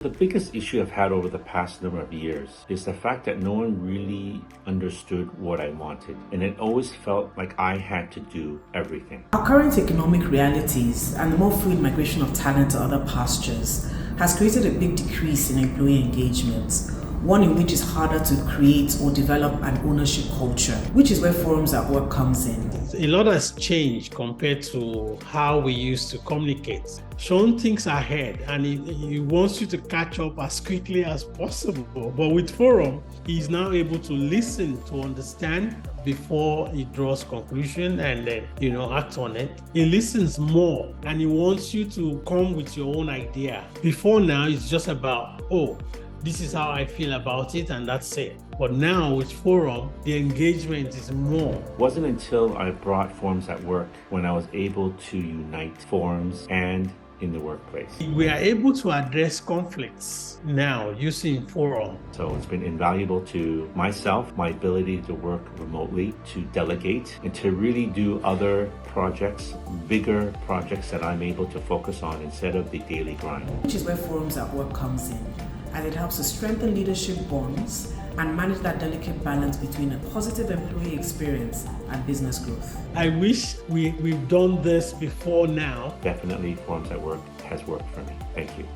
The biggest issue I've had over the past number of years is the fact that no one really understood what I wanted, and it always felt like I had to do everything. Our current economic realities and the more fluid migration of talent to other pastures has created a big decrease in employee engagement, one in which it's harder to create or develop an ownership culture, which is where forums at work comes in. A lot has changed compared to how we used to communicate. Sean thinks ahead and he wants you to catch up as quickly as possible. But with Forum, he's now able to listen, to understand before he draws conclusion and then, act on it. He listens more and he wants you to come with your own idea. Before now, it's just about, this is how I feel about it, and that's it. But now with Forum, the engagement is more. It wasn't until I brought Forums at Work when I was able to unite forums and in the workplace. We are able to address conflicts now using Forum. So it's been invaluable to myself, my ability to work remotely, to delegate, and to really do other projects, bigger projects that I'm able to focus on instead of the daily grind. Which is where Forums at Work comes in, and it helps to strengthen leadership bonds and manage that delicate balance between a positive employee experience and business growth. I wish we've done this before now. Definitely Forums at Work has worked for me. Thank you.